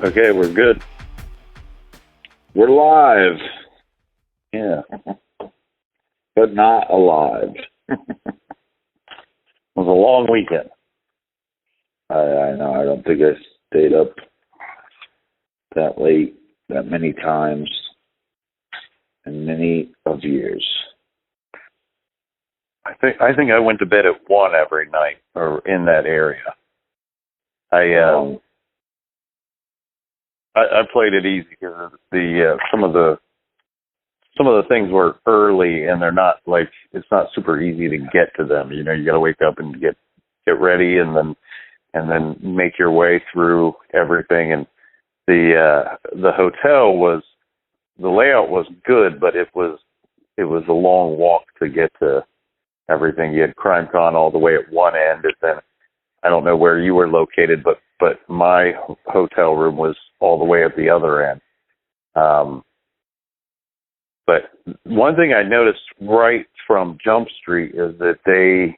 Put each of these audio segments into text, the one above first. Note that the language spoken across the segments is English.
Okay, we're good. We're live. Yeah. But not alive. It was a long weekend. I know. I don't think I stayed up that late, that many times, in many of years. I think I went to bed at 1 every night, or in that area. I played it easy because some of the things were early, and they're not like, it's not super easy to get to them. You know, you got to wake up and get ready, and then make your way through everything. And the hotel the layout was good, but it was a long walk to get to everything. You had CrimeCon all the way at one end, and then I don't know where you were located, but my hotel room was all the way at the other end. But one thing I noticed right from Jump Street is that they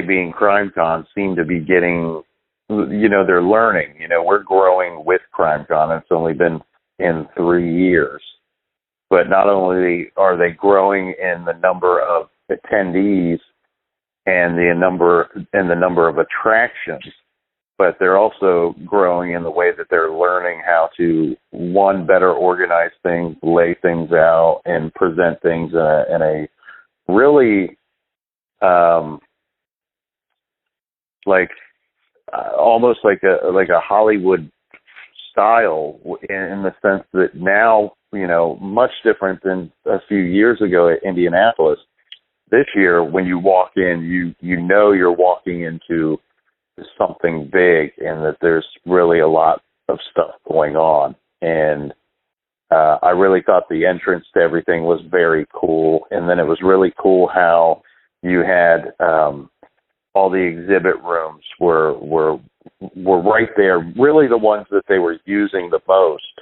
being CrimeCon seem to be getting, they're learning. We're growing with CrimeCon. It's only been in 3 years. But not only are they growing in the number of attendees and the number of attractions, but they're also growing in the way that they're learning how to, one, better organize things, lay things out, and present things in a really almost like a Hollywood style, in the sense that now, much different than a few years ago at Indianapolis. This year, when you walk in, you're walking into something big, and that there's really a lot of stuff going on. And I really thought the entrance to everything was very cool. And then it was really cool how you had all the exhibit rooms were right there. Really, the ones that they were using the most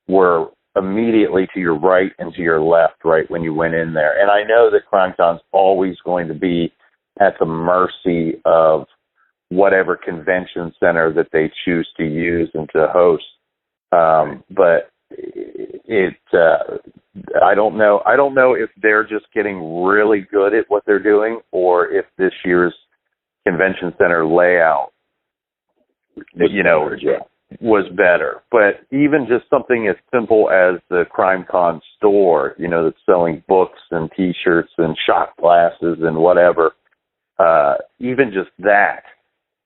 were immediately to your right and to your left, right when you went in there. And I know that CrimeCon's always going to be at the mercy of whatever convention center that they choose to use and to host. But I don't know. I don't know if they're just getting really good at what they're doing, or if this year's convention center layout, was better. But even just something as simple as the CrimeCon store, that's selling books and T-shirts and shot glasses and whatever, even just that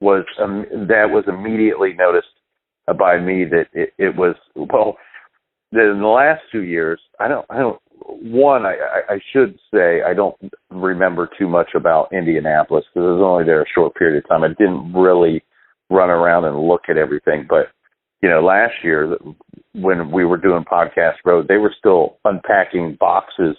was immediately noticed by me that it was, well, in the last 2 years, I should say I don't remember too much about Indianapolis, because I was only there a short period of time. I didn't really run around and look at everything. But, last year when we were doing Podcast Road, they were still unpacking boxes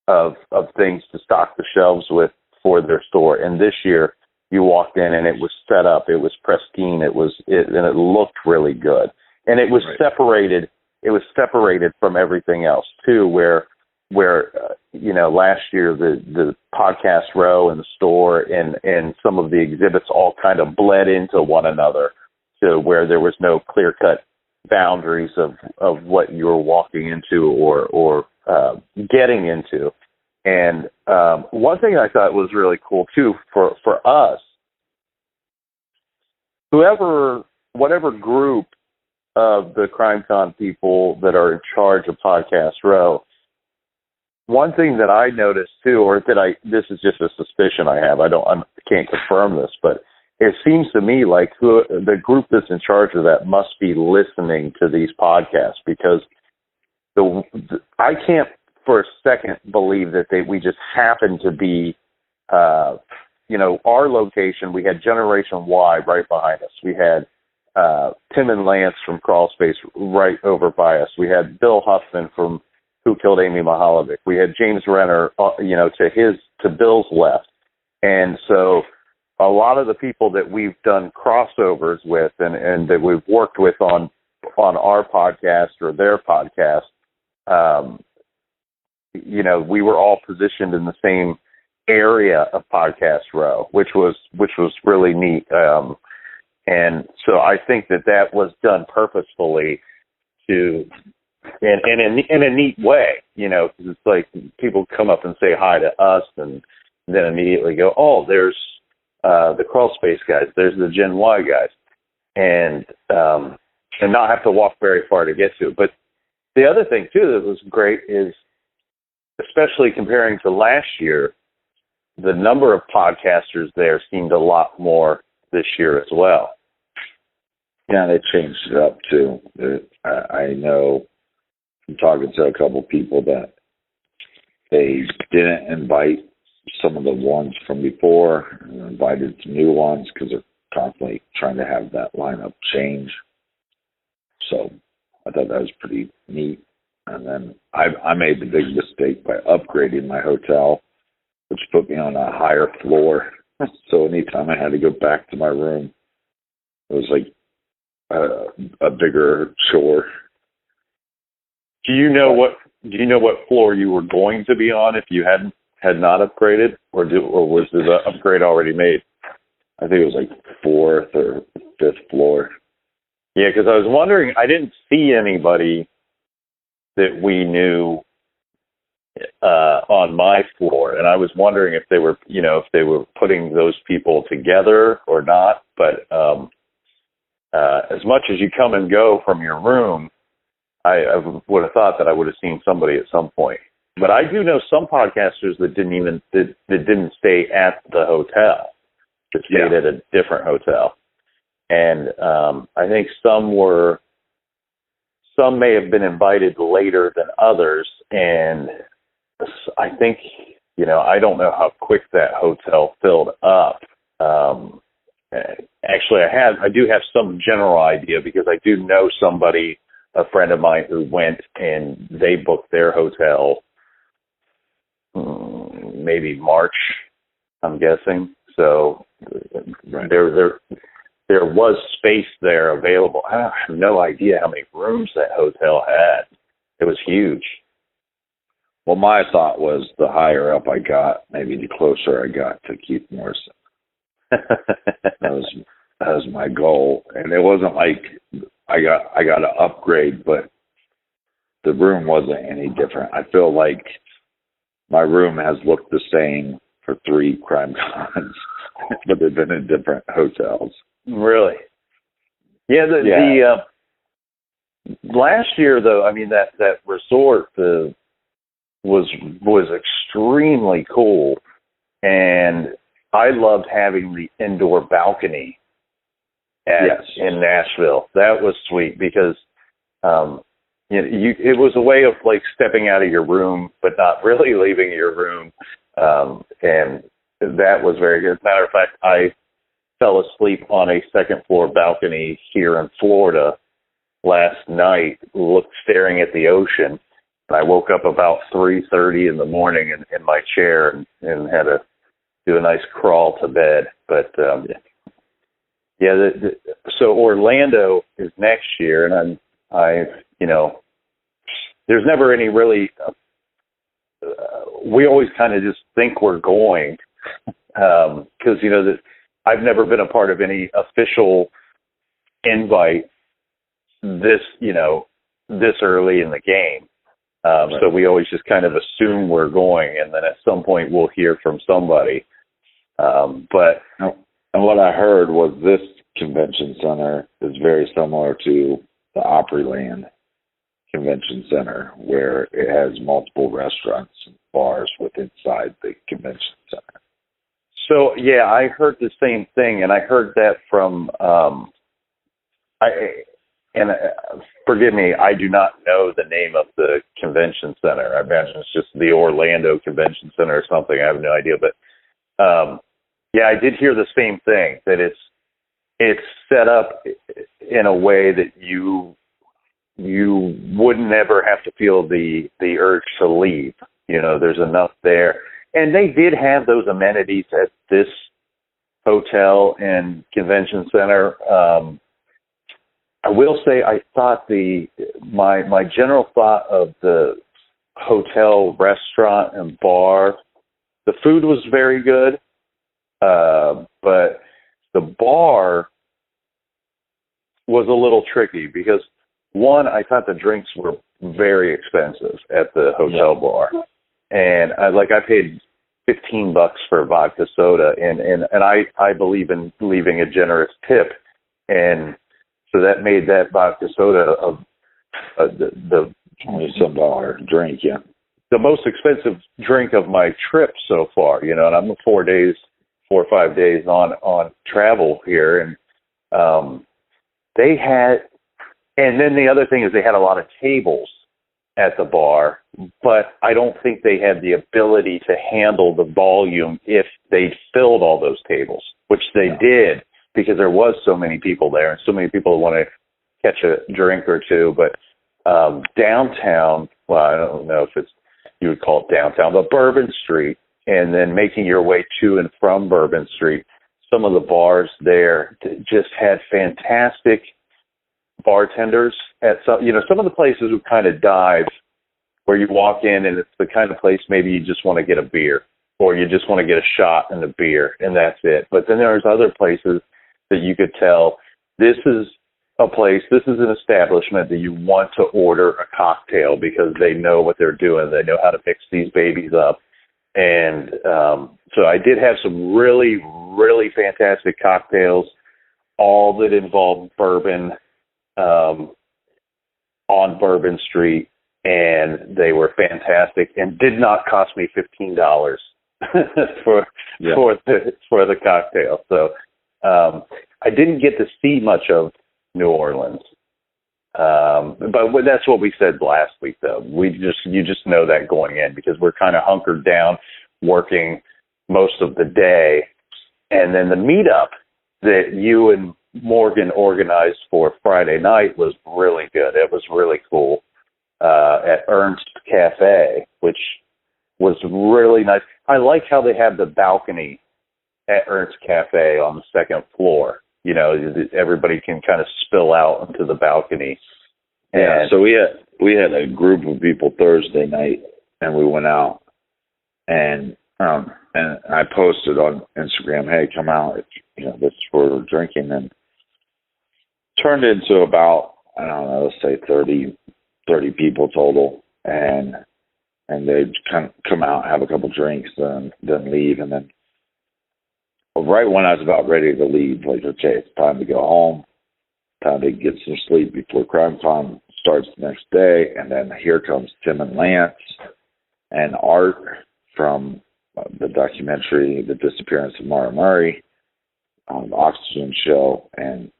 of things to stock the shelves with for their store. And this year you walked in and it was set up. It was pristine. And it looked really good. And it was separated. It was separated from everything else too, where last year the Podcast Row and the store and some of the exhibits all kind of bled into one another, to where there was no clear-cut boundaries of what you were walking into or getting into. And one thing I thought was really cool too for us, whatever group of the CrimeCon people that are in charge of Podcast Row, one thing that I noticed too, or this is just a suspicion I have, I can't confirm this, but it seems to me like the group that's in charge of that must be listening to these podcasts, because I can't for a second believe that we just happen to be, our location. We had Generation Y right behind us. We had Tim and Lance from Crawl Space right over by us. We had Bill Huffman from Who Killed Amy Mahalovic. We had James Renner, to Bill's left. And so a lot of the people that we've done crossovers with and that we've worked with on our podcast or their podcast, we were all positioned in the same area of Podcast Row, which was really neat. And so I think that was done purposefully to, in a neat way, because it's like people come up and say hi to us and then immediately go, oh, there's the crawl space guys, there's the Gen Y guys, and not have to walk very far to get to it. But the other thing too that was great is, especially comparing to last year, the number of podcasters there seemed a lot more this year as well. Yeah, they changed it up too. I know from talking to a couple people that they didn't invite some of the ones from before and invited some new ones because they're constantly trying to have that lineup change. So I thought that was pretty neat. And then I made the big mistake by upgrading my hotel, which put me on a higher floor. So anytime I had to go back to my room, it was like a bigger chore. Do you know what floor you were going to be on if you had not upgraded, or was the upgrade already made? I think it was like 4th or 5th floor. Yeah, because I was wondering, I didn't see anybody that we knew on my floor, and I was wondering if they were putting those people together or not. But as much as you come and go from your room, I would have thought that I would have seen somebody at some point. But I do know some podcasters that didn't stay at the hotel, that stayed at a different hotel, and I think some may have been invited later than others, and I think I don't know how quick that hotel filled up. Actually, I do have some general idea because I do know somebody, a friend of mine, who went and they booked their hotel maybe March, I'm guessing. So right. There was space there available. I have no idea how many rooms that hotel had. It was huge. Well, my thought was the higher up I got, maybe the closer I got to Keith Morrison. That was my goal, and it wasn't like I got an upgrade, but the room wasn't any different. I feel like my room has looked the same for 3 CrimeCons, but they've been in different hotels. Really? Yeah. The last year, though, I mean that resort was extremely cool, and I loved having the indoor balcony in Nashville. That was sweet because it was a way of like stepping out of your room, but not really leaving your room, and that was very good. As a matter of fact, I fell asleep on a second floor balcony here in Florida last night, staring at the ocean. And I woke up about 3:30 in the morning in my chair and had to do a nice crawl to bed. But so Orlando is next year, and there's never any really. We always kind of just think we're going because that I've never been a part of any official invite this early in the game. Right. So we always just kind of assume we're going, and then at some point we'll hear from somebody. But and what I heard was this convention center is very similar to the Opryland Convention Center, where it has multiple restaurants and bars inside the convention center. So yeah, I heard the same thing, and I heard that from forgive me, I do not know the name of the convention center. I imagine it's just the Orlando Convention Center or something. I have no idea, but I did hear the same thing, that it's set up in a way that you wouldn't ever have to feel the urge to leave. There's enough there. And they did have those amenities at this hotel and convention center. I will say I thought my general thought of the hotel, restaurant, and bar, the food was very good, but the bar was a little tricky because, one, I thought the drinks were very expensive at the hotel bar. And I paid $15 for a vodka soda, and I believe in leaving a generous tip. And so that made that vodka soda the $20-some drink, the most expensive drink of my trip so far, and I'm 4 or 5 days on travel here. And they had, and then the other thing is they had a lot of tables at the bar, but I don't think they had the ability to handle the volume if they filled all those tables, which they did because there was so many people there and so many people want to catch a drink or two. But downtown, well, I don't know if you would call it downtown, but Bourbon Street, and then making your way to and from Bourbon Street, some of the bars there just had fantastic bartenders at some of the places would kind of dive where you walk in and it's the kind of place maybe you just want to get a beer or you just want to get a shot and a beer and that's it. But then there's other places that you could tell this is a place, this is an establishment that you want to order a cocktail because they know what they're doing. They know how to mix these babies up. And so I did have some really, really fantastic cocktails, all that involved bourbon, on Bourbon Street, and they were fantastic and did not cost me $15 for the cocktail. So I didn't get to see much of New Orleans, but that's what we said last week. Though you just know that going in because we're kind of hunkered down, working most of the day, and then the meetup that you and Morgan organized for Friday night was really good. It was really cool at Ernst Cafe, which was really nice. I like how they have the balcony at Ernst Cafe on the second floor. Everybody can kind of spill out into the balcony. Yeah. So we had a group of people Thursday night, and we went out, and I posted on Instagram, "Hey, come out! This is where we're drinking," and turned into about, I don't know, let's say 30 people total, and they'd come out, have a couple drinks, then leave, and then right when I was about ready to leave, like, okay, it's time to go home, time to get some sleep before CrimeCon starts the next day, and then here comes Tim and Lance and Art from the documentary The Disappearance of Maura Murray on the Oxygen show, and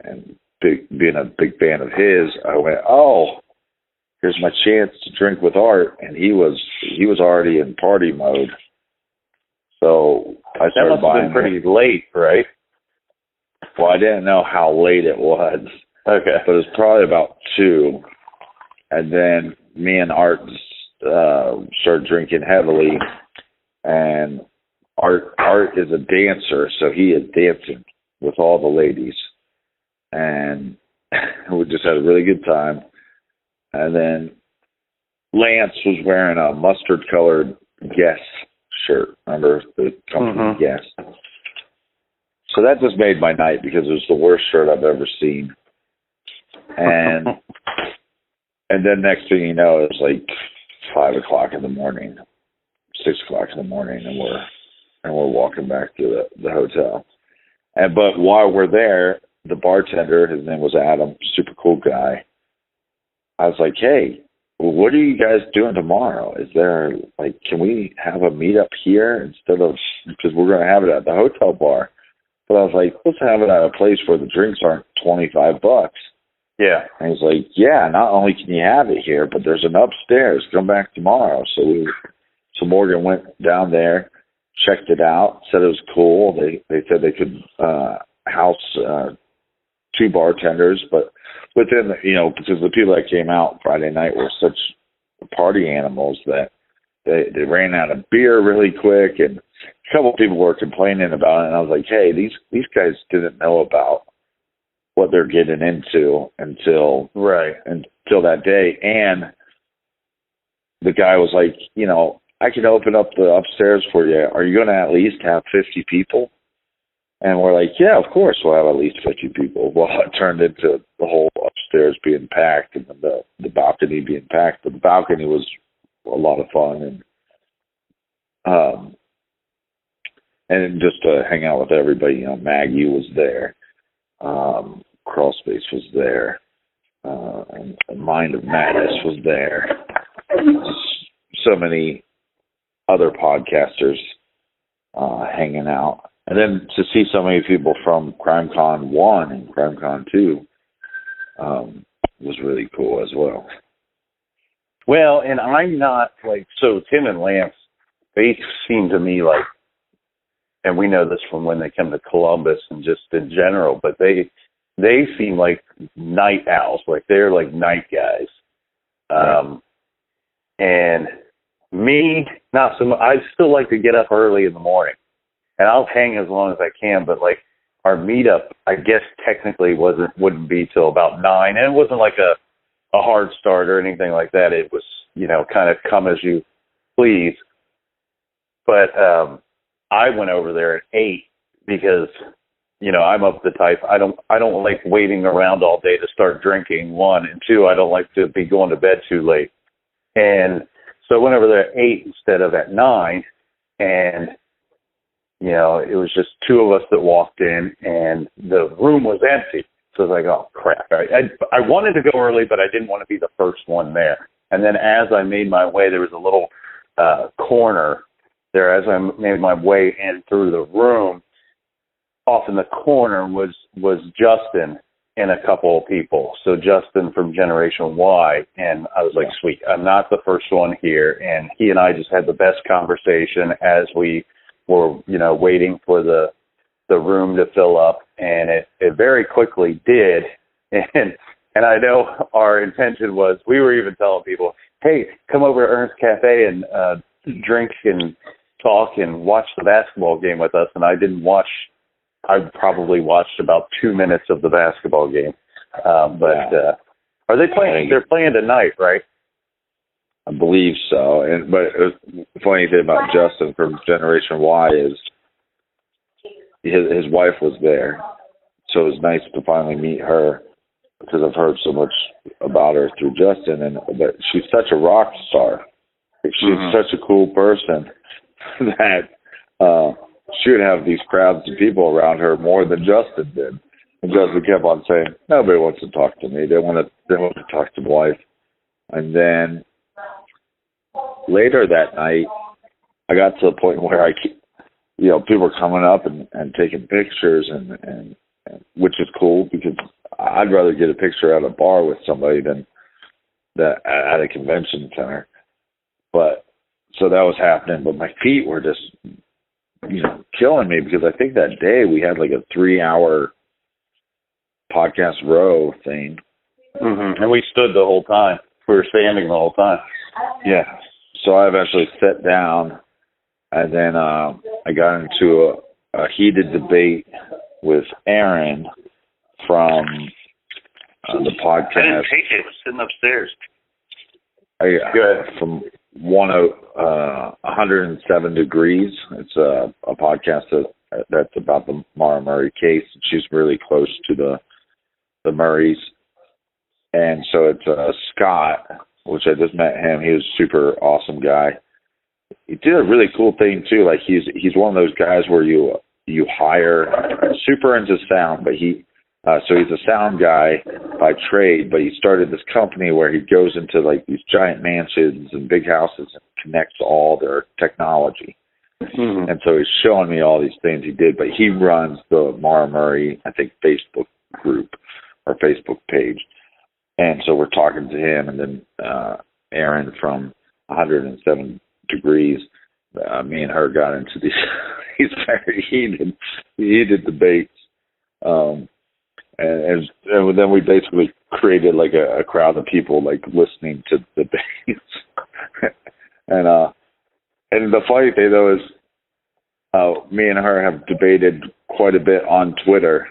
being a big fan of his, I went, oh, here's my chance to drink with Art, and he was already in party mode. So I started that must have been pretty late, right? Well, I didn't know how late it was. Okay. But it was probably about 2. And then me and Art started drinking heavily. And Art is a dancer, so he is dancing with all the ladies. And we just had a really good time. And then Lance was wearing a mustard-colored Guess shirt. Remember the company Guess? So that just made my night because it was the worst shirt I've ever seen. And and then next thing you know, it was like 5 o'clock in the morning, 6 o'clock in the morning, and we're walking back to the hotel. But while we're there, the bartender, his name was Adam, super cool guy. I was like, hey, what are you guys doing tomorrow? Is there, can we have a meetup here instead of, because we're going to have it at the hotel bar. But I was like, let's have it at a place where the drinks aren't $25. Yeah. And he's like, yeah, not only can you have it here, but there's an upstairs. Come back tomorrow. So Morgan went down there, checked it out, said it was cool. They said they could house 2 bartenders, but within, because the people that came out Friday night were such party animals that they ran out of beer really quick, and a couple of people were complaining about it, and I was like, hey, these guys didn't know about what they're getting into until that day. And the guy was like, I can open up the upstairs for you. Are you going to at least have 50 people? And we're like, yeah, of course we'll have at least 50 people. Well, it turned into the whole upstairs being packed and the balcony being packed. But the balcony was a lot of fun, and just to hang out with everybody. You know, Maggie was there, Crawlspace was there, and Mind of Madness was there. So many other podcasters hanging out. And then to see so many people from CrimeCon 1 and CrimeCon 2 was really cool as well. Well, and I'm not like, so Tim and Lance, they seem to me like, and we know this from when they come to Columbus and just in general, but they seem like night owls, like they're like night guys. And me, not so much. I still like to get up early in the morning, and I'll hang as long as I can. But like our meetup, I guess technically wouldn't be till about 9, and it wasn't like a hard start or anything like that. It was, you know, kind of come as you please. But I went over there at 8 because, you know, I'm of the type, I don't like waiting around all day to start drinking, 1, and 2, I don't like to be going to bed too late. And so I went over there at 8 instead of at 9, and, you know, it was just 2 of us that walked in, and the room was empty. So I was like, oh, crap. I wanted to go early, but I didn't want to be the first one there. And then as I made my way, there was a little corner there. As I made my way in through the room, off in the corner was Justin and a couple of people. So Justin from Generation Y, and I was like, sweet, I'm not the first one here. And he and I just had the best conversation as we were, you know, waiting for the room to fill up, and it very quickly did. And I know our intention was, we were even telling people, hey, come over to Ernst Cafe and drink and talk and watch the basketball game with us. And I probably watched about 2 minutes of the basketball game. Are they playing? They're playing tonight, right? I believe so. But the funny thing about Justin from Generation Y is his wife was there. So it was nice to finally meet her, because I've heard so much about her through Justin. But she's such a rock star. She's such a cool person that she would have these crowds of people around her more than Justin did. And Justin kept on saying, nobody wants to talk to me. They want to talk to my wife. And then later that night, I got to the point where people were coming up and taking pictures, and which is cool, because I'd rather get a picture at a bar with somebody than that at a convention center. But so that was happening, but my feet were just, you know, killing me, because I think that day we had like a 3-hour podcast row thing. And we stood the whole time. We were standing the whole time. Yeah. So I eventually sat down, and then I got into a heated debate with Aaron from the podcast. I didn't take it. It was sitting upstairs. From 107 Degrees. It's a podcast that's about the Maura Murray case. She's really close to the Murrays. And so it's Scott, which I just met him. He was a super awesome guy. He did a really cool thing too. Like he's one of those guys where you hire, super into sound, but so he's a sound guy by trade, but he started this company where he goes into like these giant mansions and big houses and connects all their technology. And so he's showing me all these things he did, but he runs the Maura Murray, I think, Facebook group or Facebook page. And so we're talking to him, and then Aaron from 107 Degrees, me and her got into these very heated debates. And then we basically created like a crowd of people like listening to the debates. And the funny thing though is, me and her have debated quite a bit on Twitter.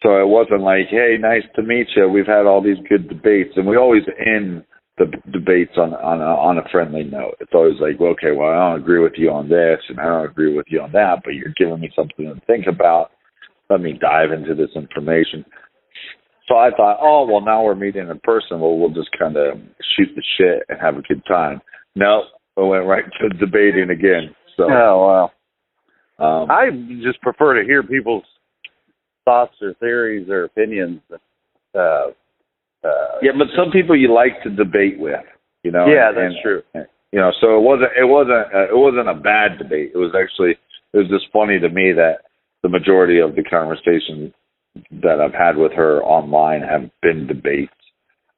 So it wasn't like, hey, nice to meet you. We've had all these good debates, and we always end the debates on a friendly note. It's always like, well, okay, well, I don't agree with you on this, and I don't agree with you on that, but you're giving me something to think about. let me dive into this information. So I thought, oh, well, now we're meeting in person. Well, we'll just kind of shoot the shit and have a good time. No, we went right to debating again. So, oh, wow. I just prefer to hear people's thoughts or theories or opinions. Yeah, but some people you like to debate with, you know. Yeah, that's true. You know, so it wasn't a bad debate. It was just funny to me that the majority of the conversations that I've had with her online have been debates,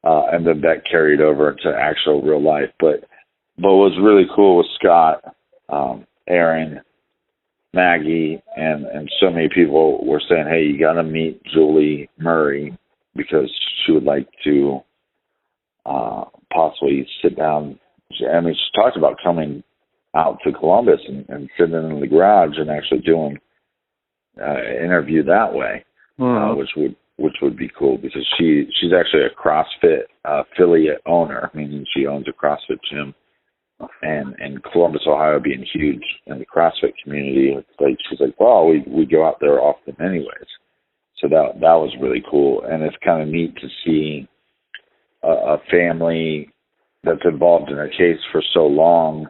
and then that carried over into actual real life. But what was really cool was Scott, Aaron, Maggie, and so many people were saying, hey, you got to meet Julie Murray because she would like to possibly sit down. I mean, she talked about coming out to Columbus and sitting in the garage and actually doing an interview that way. Which would be cool because she's actually a CrossFit affiliate owner, meaning she owns a CrossFit gym, and Columbus, Ohio, being huge in the CrossFit community. It's like she's like, well, we go out there often anyways, so that was really cool, and it's kind of neat to see a family that's involved in a case for so long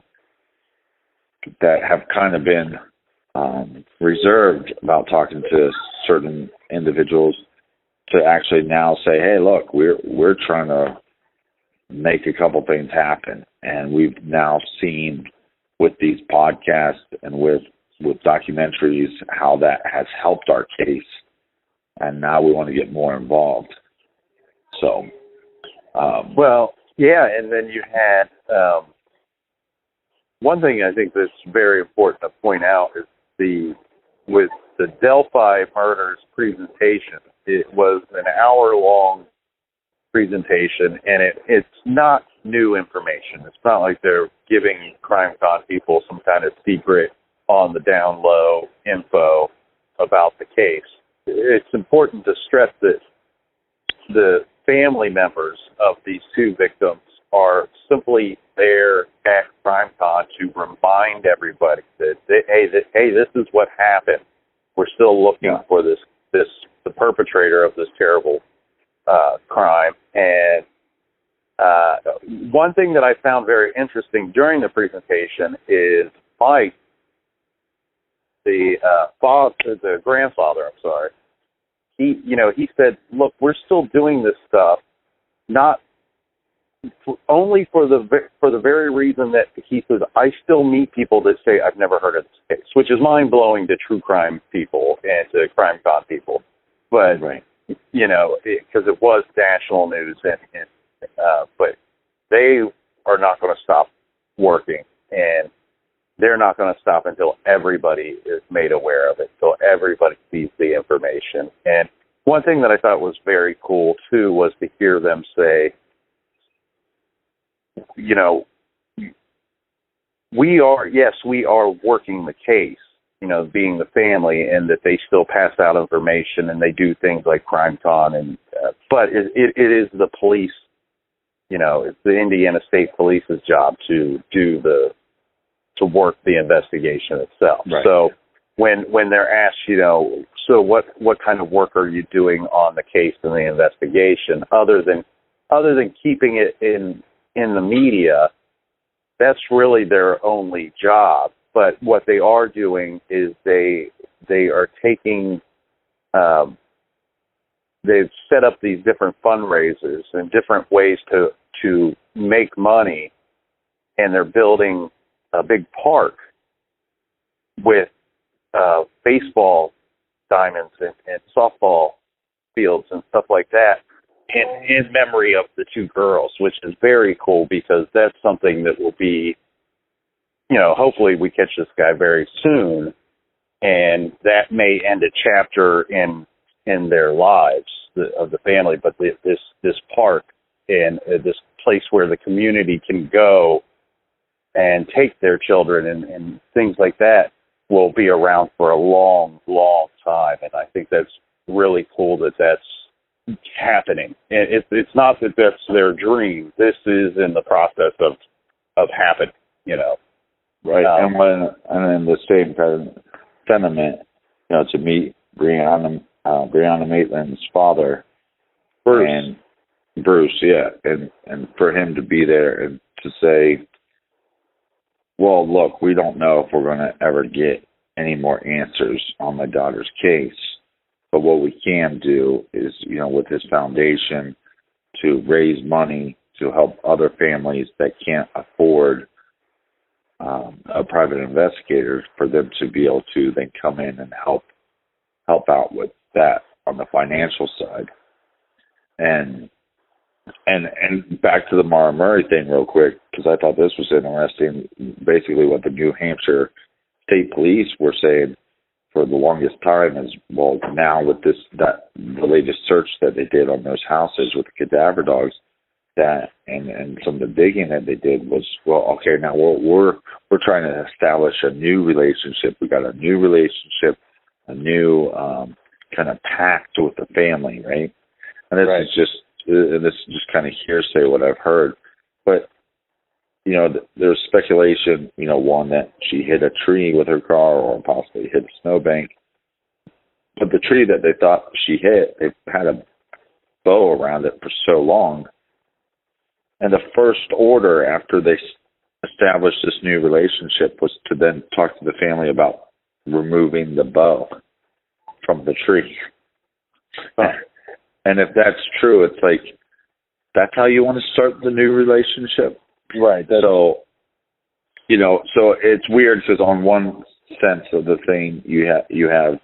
that have kind of been reserved about talking to certain individuals to actually now say, hey, look, we're trying to make a couple things happen. And we've now seen with these podcasts and with documentaries how that has helped our case. And now we want to get more involved. So, well, yeah. And then you had, one thing I think that's very important to point out is with the Delphi murders presentation, it was an hour-long presentation, and it's not new information. It's not like they're giving CrimeCon people some kind of secret on the down low info about the case. It's important to stress that the family members of these two victims are simply there at CrimeCon to remind everybody that hey, this is what happened. We're still looking for the perpetrator of this terrible crime. And one thing that I found very interesting during the presentation is Mike, the grandfather. I'm sorry. He said, "Look, we're still doing this stuff, not only for the very reason that," he says, "I still meet people that say I've never heard of this case," which is mind blowing to true crime people and to CrimeCon people. But right. Because it was national news, but they are not going to stop working, and they're not going to stop until everybody is made aware of it, until everybody sees the information. And one thing that I thought was very cool, too, was to hear them say, we are working the case, being the family, and that they still pass out information and they do things like CrimeCon, and but it is the police, it's the Indiana State Police's job to work the investigation itself. Right. So when they're asked, so what kind of work are you doing on the case and the investigation, other than keeping it in the media, that's really their only job. But what they are doing is they are taking, they've set up these different fundraisers and different ways to make money, and they're building a big park with baseball diamonds and softball fields and stuff like that in memory of the two girls, which is very cool because that's something that will be, hopefully we catch this guy very soon, and that may end a chapter in their lives of the family. But this park and this place where the community can go and take their children and things like that will be around for a long, long time. And I think that's really cool that that's happening. And it's not that that's their dream. This is in the process of happening, Right. And in the same kind of sentiment, to meet Breonna Maitland's father, Bruce. and Bruce, yeah, and for him to be there and to say, well, look, we don't know if we're going to ever get any more answers on my daughter's case, but what we can do is, with this foundation, to raise money to help other families that can't afford a private investigator, for them to be able to then come in and help out with that on the financial side. And back to the Maura Murray thing real quick, because I thought this was interesting. Basically what the New Hampshire State Police were saying for the longest time is, well, now with the latest search that they did on those houses with the cadaver dogs, that and some of the digging that they did was, well, okay, now we're trying to establish a new relationship. We got a new relationship, a new kind of pact with the family, right? And this is just kind of hearsay what I've heard, but there's speculation, one, that she hit a tree with her car or possibly hit a snowbank. But the tree that they thought she hit, they had a bow around it for so long. And the first order after they established this new relationship was to then talk to the family about removing the bow from the tree. And if that's true, it's like, that's how you want to start the new relationship? Right. So it's weird because on one sense of the thing, you have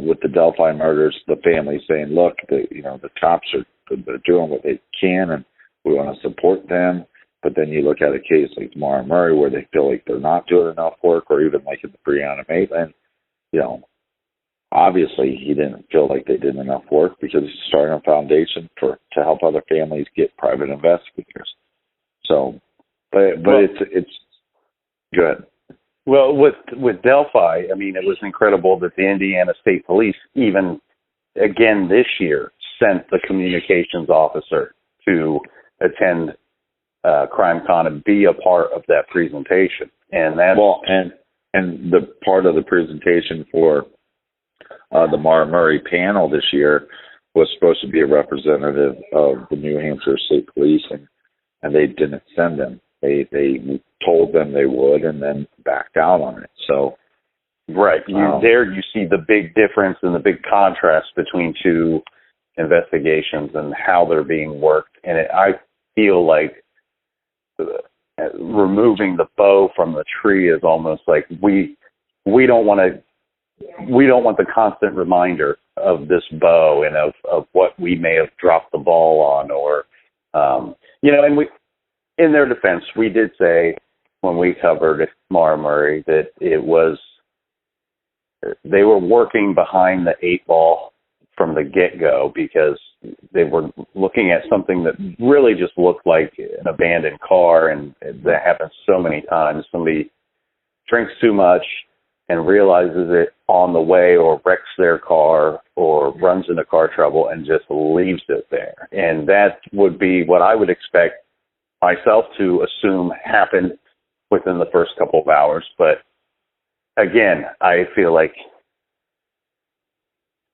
with the Delphi murders, the family saying, look, the cops they're doing what they can and we want to support them. But then you look at a case like Maura Murray where they feel like they're not doing enough work, or even like in the Breonna Maitland, obviously he didn't feel like they did enough work because he's starting a foundation to help other families get private investigators. So, but it's good. Well, with Delphi, I mean, it was incredible that the Indiana State Police even again this year sent the communications officer to attend CrimeCon and be a part of that presentation. And that's and the part of the presentation for the Maura Murray panel this year was supposed to be a representative of the New Hampshire State Police, and they didn't send them. They told them they would and then backed out on it. So, right. There you see the big difference and the big contrast between two investigations and how they're being worked. And I feel like removing the bow from the tree is almost like we don't want the constant reminder of this bow and of what we may have dropped the ball on, or and we, in their defense, we did say when we covered Maura Murray that they were working behind the 8 ball from the get-go, because they were looking at something that really just looked like an abandoned car, and that happens so many times. Somebody drinks too much and realizes it on the way, or wrecks their car, or runs into car trouble and just leaves it there. And that would be what I would expect myself to assume happened within the first couple of hours. But again, I feel like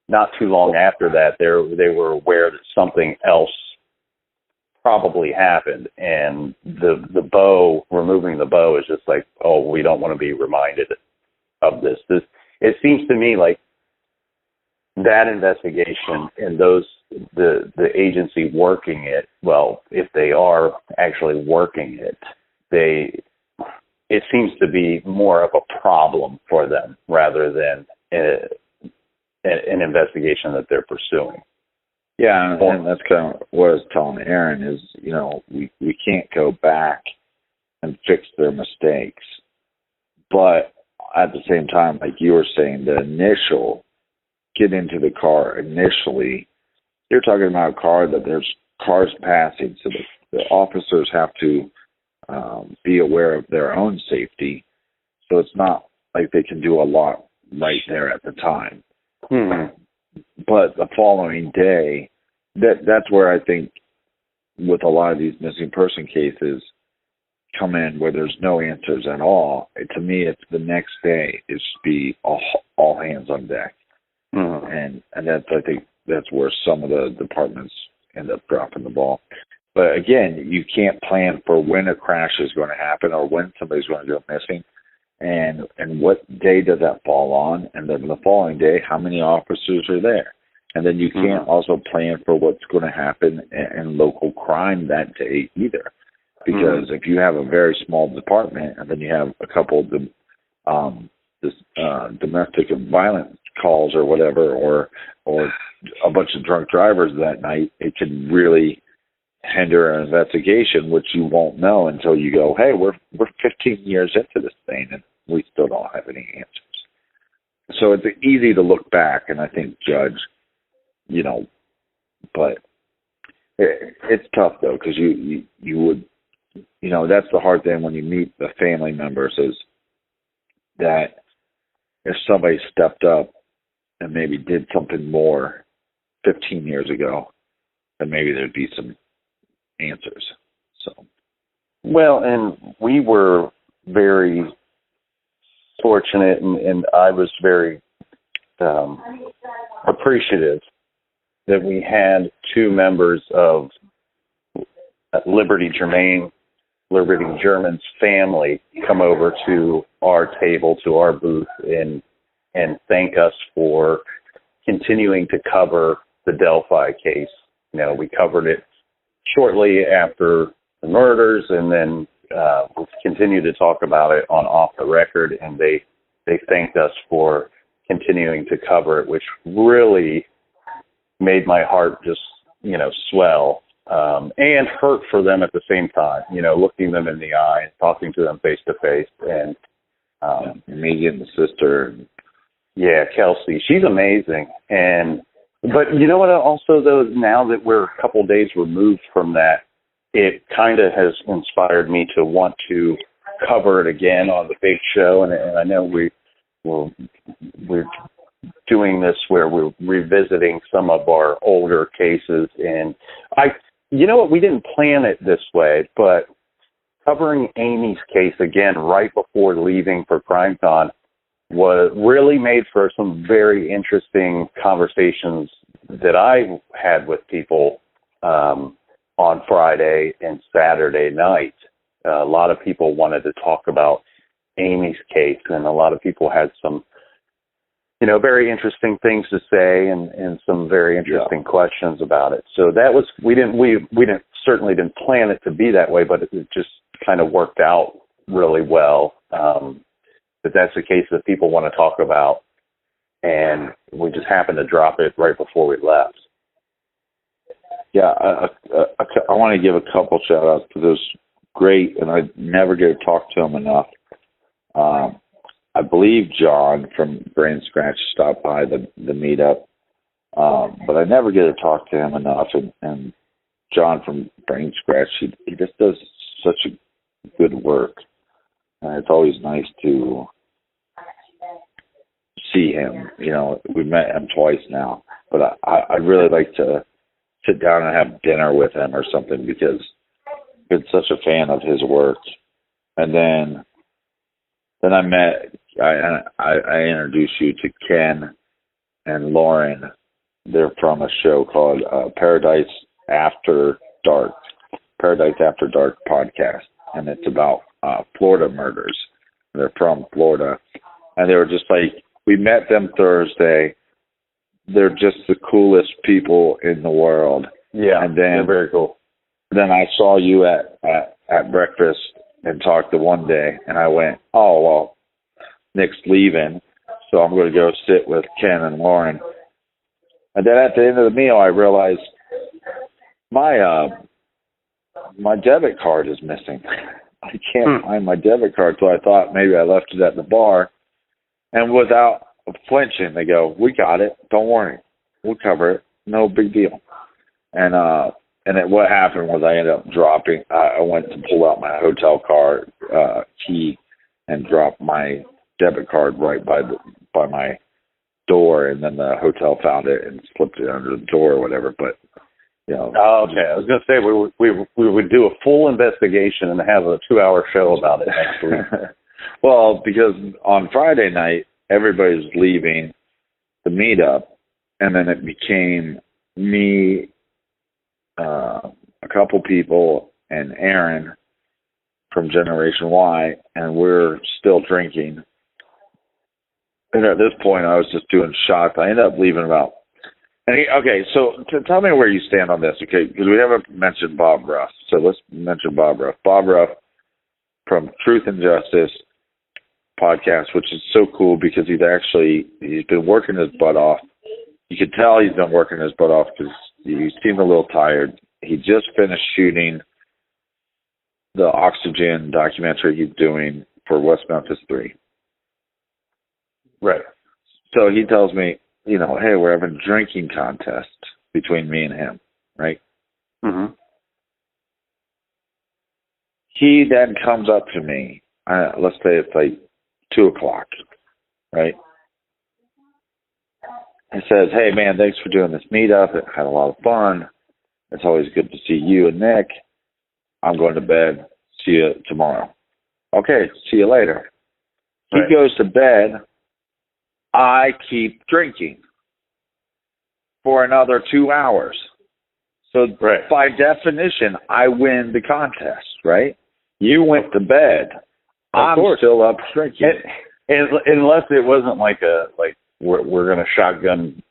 not too long after that, they were aware that something else probably happened, and the bow, removing the bow, is just like, oh, we don't want to be reminded of this. It seems to me like that investigation and the agency working it, well, if they are actually working it, it seems to be more of a problem for them rather than an investigation that they're pursuing. Yeah, and that's kind of what I was telling Aaron is, we can't go back and fix their mistakes. But at the same time, like you were saying, the initial get into the car initially, you're talking about a car that there's cars passing, so the officers have to be aware of their own safety. So it's not like they can do a lot right there at the time. But the following day, that's where I think with a lot of these missing person cases come in where there's no answers at all. To me, it's the next day is be all hands on deck. And that's, I think that's where some of the departments end up dropping the ball. But again, you can't plan for when a crash is going to happen or when somebody's going to go missing, and what day does that fall on, and then the following day, how many officers are there. And then you can't also plan for what's going to happen in local crime that day either. Because if you have a very small department and then you have a couple of domestic violence calls or whatever, or a bunch of drunk drivers that night, it can really hinder an investigation, which you won't know until you go, hey, we're 15 years into this thing and we still don't have any answers. So it's easy to look back and I think judge, but it's tough though, because you would, that's the hard thing when you meet the family members, is that if somebody stepped up and maybe did something more 15 years ago, then maybe there'd be some answers. So, well, and we were very fortunate, and I was very appreciative that we had two members of Liberty German's family come over to our table, to our booth, and thank us for continuing to cover the Delphi case. We covered it shortly after the murders, and then we'll continue to talk about it on Off the Record, and they thanked us for continuing to cover it, which really made my heart just, swell, and hurt for them at the same time, looking them in the eye, talking to them face to face, and Megan, the sister. Yeah, Kelsey, she's amazing. But you know what, also, though, now that we're a couple days removed from that, it kind of has inspired me to want to cover it again on the big show. And I know we're doing this where we're revisiting some of our older cases. And you know what, we didn't plan it this way, but covering Amy's case again right before leaving for CrimeCon really made for some very interesting conversations that I had with people on Friday and Saturday night. A lot of people wanted to talk about Amy's case, and a lot of people had some, very interesting things to say and some very interesting questions about it. So that was, we certainly didn't plan it to be that way, but it just kind of worked out really well. That's a case that people want to talk about, and we just happened to drop it right before we left. Yeah, I want to give a couple shout-outs to those great, and I never get to talk to them enough. I believe John from Brain Scratch stopped by the meetup, but I never get to talk to him enough. And John from Brain Scratch, he just does such a good work. And it's always nice to see him. We've met him twice now, but I'd really like to sit down and have dinner with him or something, because I've been such a fan of his work. And then I introduced you to Ken and Lauren. They're from a show called Paradise After Dark podcast, and it's about Florida murders. They're from Florida, and they were just like, we met them Thursday. They're just the coolest people in the world. Yeah, and then they're very cool. Then I saw you at breakfast and talked the one day, and I went, oh, well, Nick's leaving, so I'm going to go sit with Ken and Lauren. And then at the end of the meal, I realized my debit card is missing. I can't find my debit card, so I thought maybe I left it at the bar. And without flinching, they go, we got it. Don't worry. We'll cover it. No big deal. And then what happened was I ended up dropping. I went to pull out my hotel card key and drop my debit card right by my door, and then the hotel found it and slipped it under the door or whatever. But Oh, okay. I was going to say we would do a full investigation and have a 2-hour show about it next week. Well, because on Friday night everybody's leaving the meetup, and then it became me, a couple people, and Aaron from Generation Y, and we're still drinking. And at this point, I was just doing shots. I ended up leaving about. Okay, so tell me where you stand on this, okay? Because we haven't mentioned Bob Ruff, so let's mention Bob Ruff. Bob Ruff from Truth and Justice podcast, which is so cool because he's been working his butt off. You can tell he's been working his butt off because he seemed a little tired. He just finished shooting the Oxygen documentary he's doing for West Memphis 3. Right. So he tells me, you know, hey, we're having a drinking contest between me and him, right? Mm-hmm. He then comes up to me, let's say it's like 2 o'clock, right? And says, hey, man, thanks for doing this meetup. It had a lot of fun. It's always good to see you and Nick. I'm going to bed. See you tomorrow. Okay, see you later. He goes to bed. I keep drinking for another 2 hours. So by definition, I win the contest, right? You went to bed. I'm still up drinking. Unless it wasn't like we're going to shotgun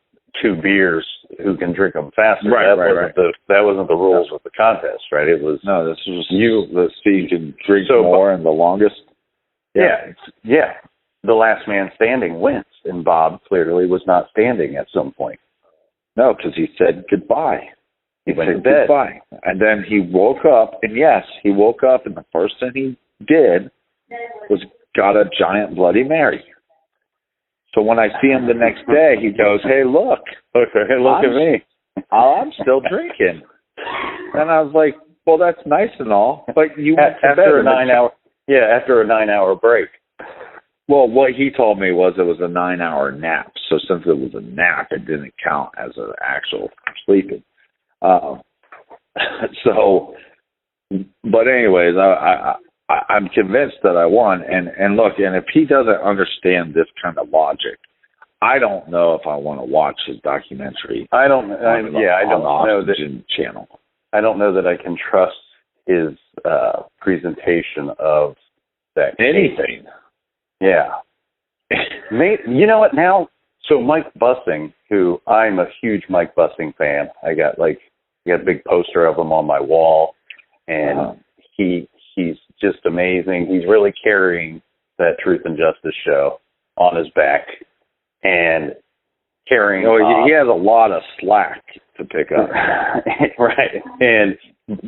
2 beers, who can drink them faster. That wasn't the rules of the contest, right? It was this was you. Let's see, you can drink more and the longest. Yeah. The last man standing wins, and Bob clearly was not standing at some point. No, because he said goodbye. He went to bed. Goodbye. And then he woke up, and yes, he woke up, and the first thing he did was got a giant Bloody Mary. So when I see him the next day, he goes, hey, look at me. I'm still drinking. And I was like, well, that's nice and all, but you went to after bed. after a 9-hour break. Well, what he told me was it was a 9-hour nap. So since it was a nap, it didn't count as an actual sleeping. But anyways, I'm convinced that I won. And look, and if he doesn't understand this kind of logic, I don't know if I want to watch his documentary. I don't know that channel. I don't know that I can trust his presentation of that anything. Case. Yeah. You know what now? So Mike Bussing, who I'm a huge Mike Bussing fan. I got a big poster of him on my wall, and he's just amazing. He's really carrying that Truth and Justice show on his back and carrying. He has a lot of slack to pick up. Right. And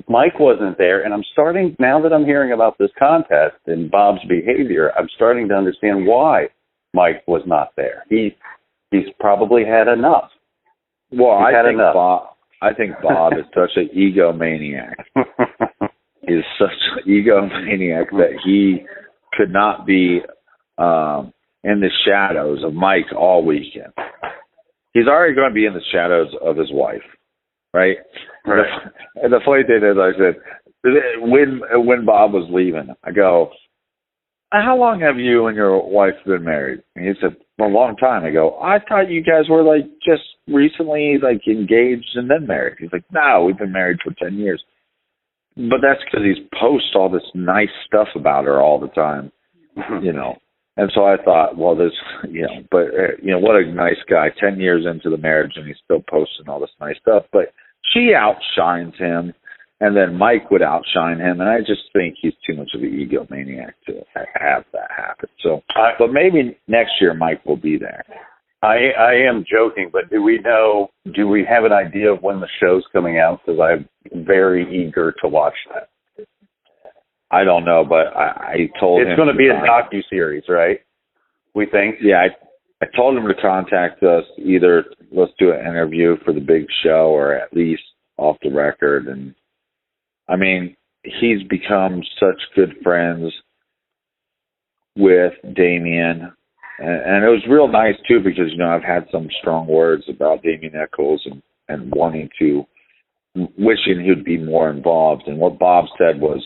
Mike wasn't there, and I'm starting, now that I'm hearing about this contest and Bob's behavior, I'm starting to understand why Mike was not there. He's probably had enough. Well, I think Bob is such an egomaniac. He's such an egomaniac that he could not be in the shadows of Mike all weekend. He's already going to be in the shadows of his wife, right? And the funny thing is, I said, when Bob was leaving, I go, how long have you and your wife been married? And he said, a long time. I go, I thought you guys were just recently engaged and then married. He's like, no, we've been married for 10 years. But that's because he's posts all this nice stuff about her all the time, you know. And so I thought, well, what a nice guy, 10 years into the marriage, and he's still posting all this nice stuff. But she outshines him, and then Mike would outshine him, and I just think he's too much of an egomaniac to have that happen. So, but maybe next year Mike will be there. I am joking, but do we have an idea of when the show's coming out? Because I'm very eager to watch that. I don't know, but I told him it's going to be a docuseries, right? We think. Yeah, I told him to contact us. Either let's do an interview for the big show, or at least off the record. And I mean, he's become such good friends with Damien, and it was real nice too because I've had some strong words about Damien Echols and wishing he'd be more involved. And what Bob said was,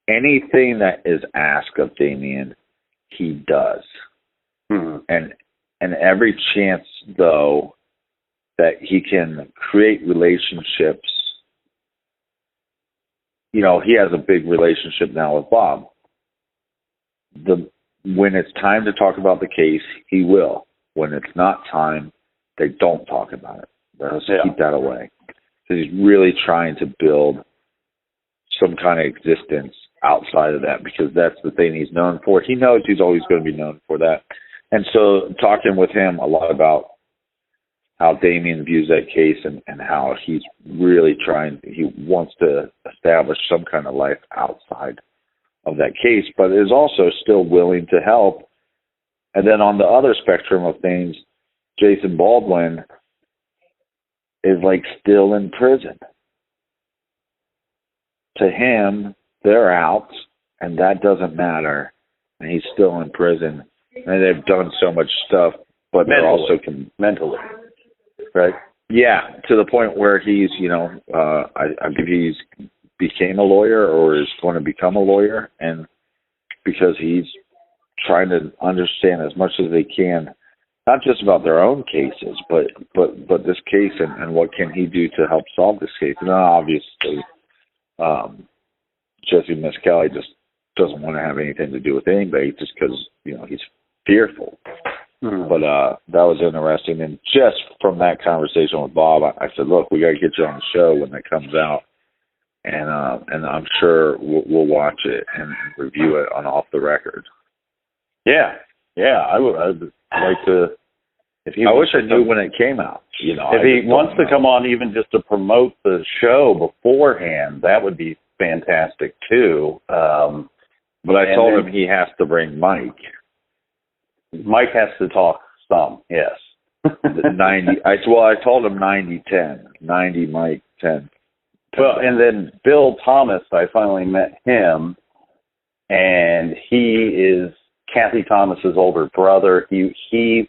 anything that is asked of Damien, he does. Mm-hmm. And every chance, though, that he can create relationships. You know, he has a big relationship now with Bob. When it's time to talk about the case, he will. When it's not time, they don't talk about it. They'll keep that away. So he's really trying to build some kind of existence outside of that, because that's the thing he's known for. He knows he's always going to be known for that. And so talking with him a lot about how Damien views that case and how he's really he wants to establish some kind of life outside of that case, but is also still willing to help. And then on the other spectrum of things, Jason Baldwin is like still in prison. To him, they're out, and that doesn't matter, and he's still in prison. And they've done so much stuff, but they're also mentally, right? Yeah, to the point where he's, you know, I believe he's became a lawyer or is going to become a lawyer, and because he's trying to understand as much as they can, not just about their own cases, but this case and what can he do to help solve this case. And obviously, Jesse Miscali just doesn't want to have anything to do with anybody, just because, you know, he's fearful. Mm-hmm. But that was interesting. And just from that conversation with Bob, I said, look, we got to get you on the show when that comes out. And I'm sure we'll watch it and review it on Off the Record. Yeah, I would. I'd like to. I wish I knew when it came out. You know, if he wants to come on, even just to promote the show beforehand, that would be fantastic too. But I told him he has to bring Mike. Mike has to talk some. Yes. 90. I told him 90-10. 90 Mike, 10. Well, and then Bill Thomas, I finally met him, and he is Kathy Thomas's older brother. It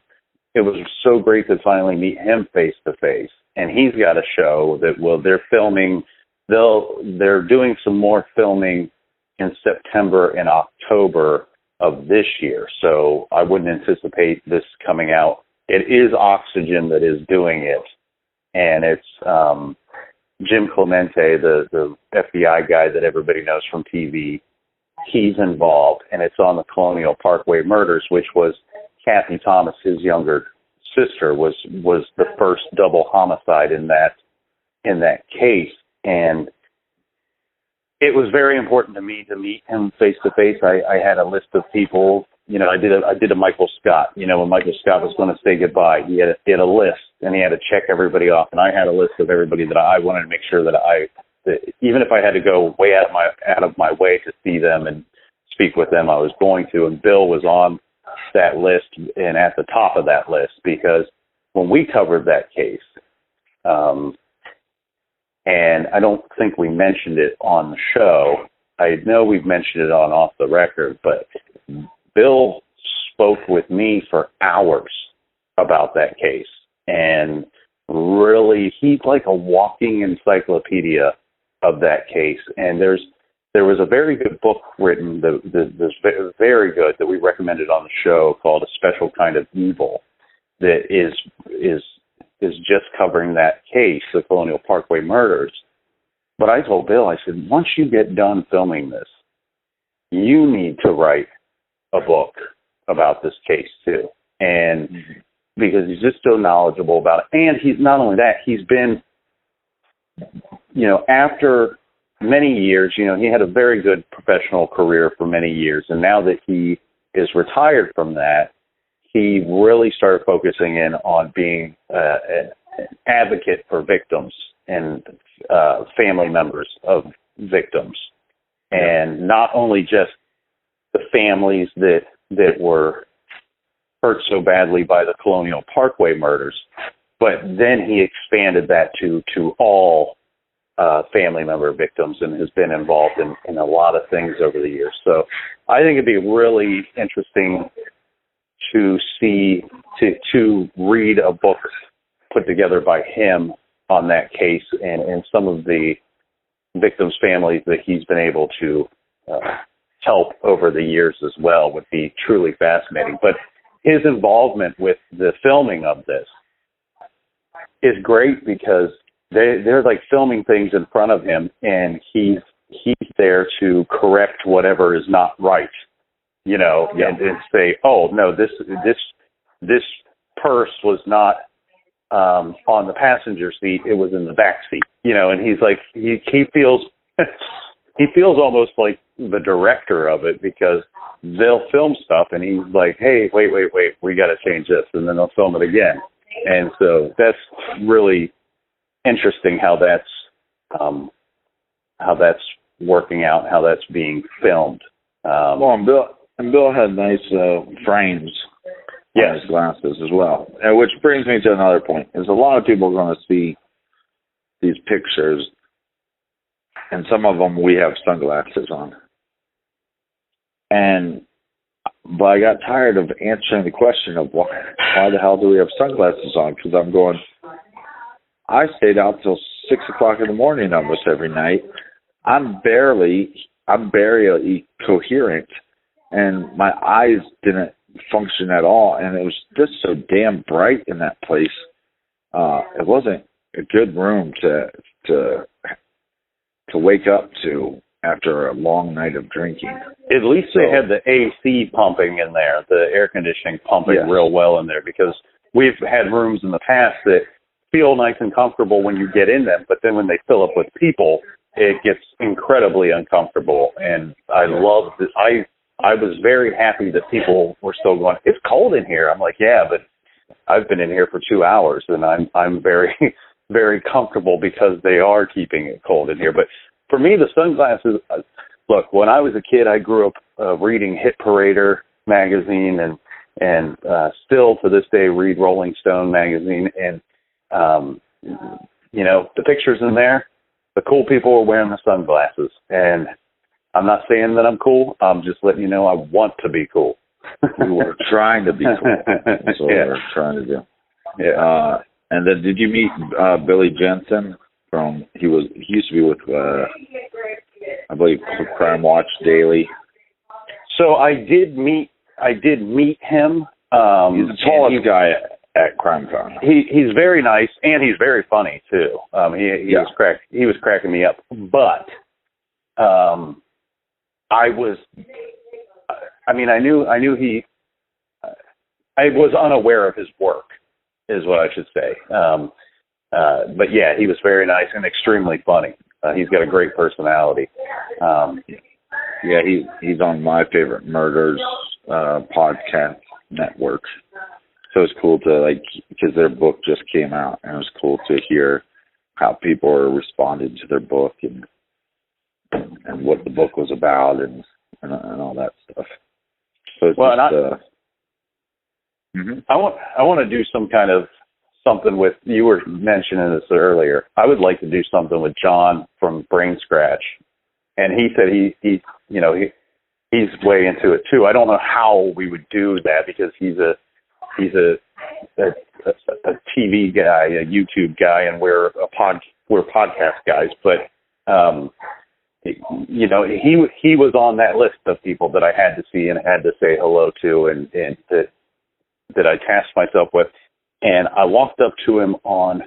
was so great to finally meet him face to face. And he's got a show that they're filming. They're doing some more filming in September and October of this year. So I wouldn't anticipate this coming out. It is Oxygen that is doing it, and it's Jim Clemente, the FBI guy that everybody knows from TV. He's involved, and it's on the Colonial Parkway murders, which was Kathy Thomas, his younger sister, was the first double homicide in that case. And it was very important to me to meet him face to face. I had a list of people. You know, I did a Michael Scott. You know, when Michael Scott was going to say goodbye, he had a list, and he had to check everybody off. And I had a list of everybody that I wanted to make sure that even if I had to go way out of my way to see them and speak with them, I was going to. And Bill was on that list and at the top of that list, because when we covered that case, and I don't think we mentioned it on the show. I know we've mentioned it on Off the Record, but Bill spoke with me for hours about that case. And really, he's like a walking encyclopedia of that case. And there was a very good book written that's very good that we recommended on the show called A Special Kind of Evil that is just covering that case, the Colonial Parkway murders. But I told Bill, I said, once you get done filming this, you need to write a book about this case too. And because he's just so knowledgeable about it. And he's not only that, he's been, you know, after many years, you know, he had a very good professional career for many years. And now that he is retired from that, he really started focusing in on being an advocate for victims and family members of victims. And not only just the families that were hurt so badly by the Colonial Parkway murders, but then he expanded that to all family member victims and has been involved in a lot of things over the years. So I think it'd be really interesting to read a book put together by him on that case and some of the victims' families that he's been able to help over the years as well would be truly fascinating. But his involvement with the filming of this is great because they're like filming things in front of him, and he's there to correct whatever is not right, you know, and say, oh no, this purse was not on the passenger seat, it was in the back seat, you know, and he's like, he feels he feels almost like the director of it, because they'll film stuff and he's like, hey, wait, we got to change this, and then they'll film it again. And so that's really interesting how that's working out, how that's being filmed. Well, and Bill had nice frames on his glasses as well. And which brings me to another point, is a lot of people are going to see these pictures, and some of them we have sunglasses on. But I got tired of answering the question of why the hell do we have sunglasses on? Because I'm going, I stayed out till 6 o'clock in the morning almost every night. I'm barely coherent, and my eyes didn't function at all, and it was just so damn bright in that place. It wasn't a good room to wake up to after a long night of drinking. At least they had the AC pumping in there, the air conditioning pumping real well in there, because we've had rooms in the past that feel nice and comfortable when you get in them, but then when they fill up with people, it gets incredibly uncomfortable. And I loved it. I was very happy that people were still going, it's cold in here. I'm like, yeah, but I've been in here for 2 hours, and I'm very, very comfortable because they are keeping it cold in here. But for me, the sunglasses, look, when I was a kid, I grew up reading Hit Parader magazine, and still to this day read Rolling Stone magazine. And, you know, the pictures in there, the cool people are wearing the sunglasses. And I'm not saying that I'm cool. I'm just letting you know I want to be cool. We're trying to be cool. That's what we're trying to do. Yeah. And then did you meet Billy Jensen? He used to be with I believe Crime Watch Daily. So I did meet him. He's the tallest guy at CrimeCon. He's very nice, and he's very funny too. He was cracking me up. But I was unaware of his work, is what I should say. But yeah, he was very nice and extremely funny. He's got a great personality. Yeah, he's on My Favorite Murders podcast network. So it's cool to, because their book just came out, and it was cool to hear how people are responding to their book and what the book was about and all that stuff. So it's I want to do some kind of something with, you were mentioning this earlier, I would like to do something with John from Brain Scratch. And he said he's way into it too. I don't know how we would do that, because he's a TV guy, a YouTube guy, and we're podcast guys. But he was on that list of people that I had to see and had to say hello to, and that I tasked myself with. And I walked up to him on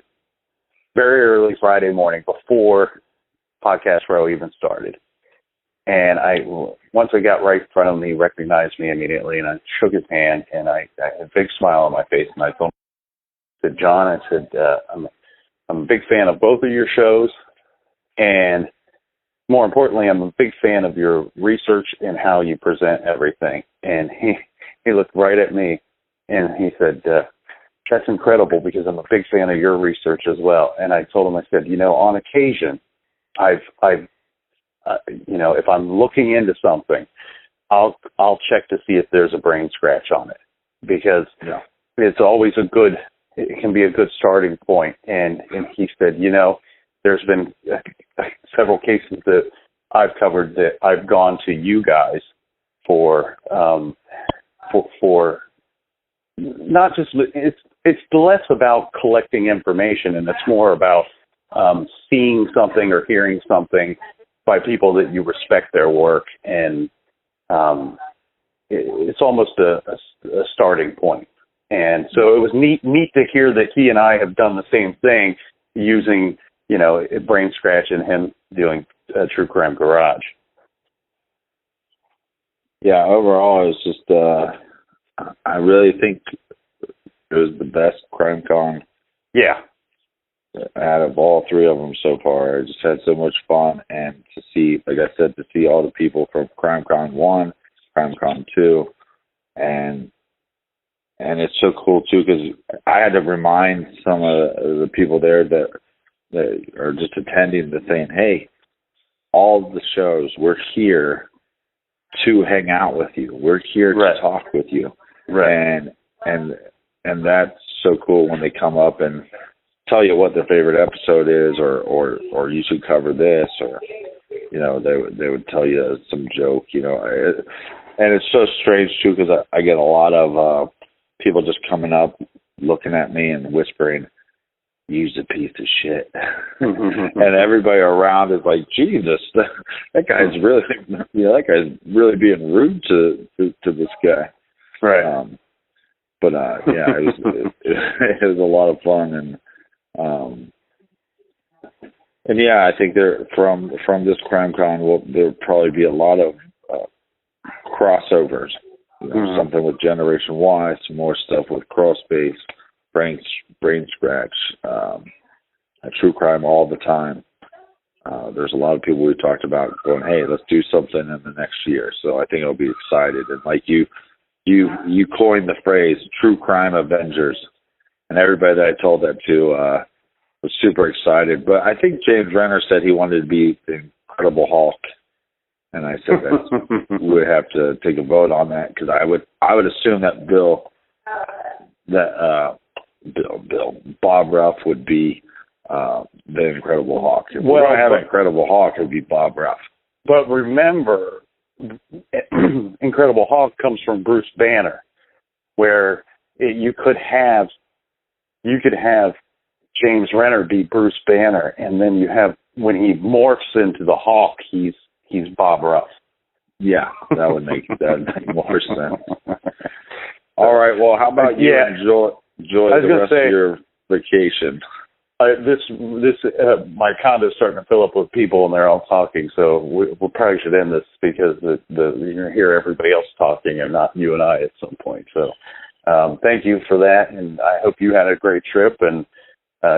very early Friday morning before Podcast Row even started. And once I got right in front of him, he recognized me immediately, and I shook his hand, and I had a big smile on my face, and I told him, I said, John, I said, I'm a big fan of both of your shows, and more importantly, I'm a big fan of your research and how you present everything. And he looked right at me, and he said, that's incredible, because I'm a big fan of your research as well. And I told him, I said, on occasion, if I'm looking into something, I'll check to see if there's a brain scratch on it, because it's always it can be a good starting point. And he said, there's been several cases that I've covered that I've gone to you guys for not just, it's less about collecting information, and it's more about seeing something or hearing something by people that you respect their work, and it's almost a starting point. And so it was neat to hear that he and I have done the same thing using, Brain Scratch and him doing True Crime Garage. Yeah, overall, it's just, I really think it was the best CrimeCon. Yeah. Out of all three of them so far. I just had so much fun, and to see, like I said, to see all the people from CrimeCon 1, CrimeCon 2, and it's so cool too, because I had to remind some of the people there that are just attending, to saying, hey, all of the shows, we're here to hang out with you. We're here to talk with you. Right. And that's so cool when they come up and tell you what their favorite episode is, or you should cover this, or they would tell you some joke, and it's so strange too, because I get a lot of people just coming up, looking at me and whispering, "Use a piece of shit," and everybody around is like, "Jesus, that guy's really, that guy's really being rude to this guy." Right. Yeah, it was a lot of fun, and yeah, I think there from this CrimeCon, there'll probably be a lot of crossovers. Something with Generation Y, some more stuff with Crawlspace, Brain Scratch, True Crime all the time. There's a lot of people we talked about going, hey, let's do something in the next year. So I think I'll be excited. And like you coined the phrase True Crime Avengers, and everybody that I told that to was super excited. But I think James Renner said he wanted to be the Incredible Hulk, and I said that we would have to take a vote on that, because I would assume that Bob Ruff would be the Incredible Hulk. If we don't have Incredible Hulk, it would be Bob Ruff. But remember, Incredible Hulk comes from Bruce Banner, where you could have James Renner be Bruce Banner, and then you have, when he morphs into the Hulk, he's Bob Ruff. Yeah, that would make more sense. All right, well, how about you enjoy the rest of your vacation? My condo's starting to fill up with people, and they're all talking, so we probably should end this, because you're going to hear everybody else talking and not you and I at some point. So thank you for that, and I hope you had a great trip, and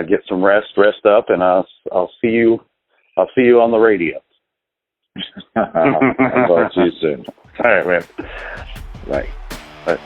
get some rest up, and I'll see you on the radio. I'll talk to you soon. All right, man. Bye. Bye.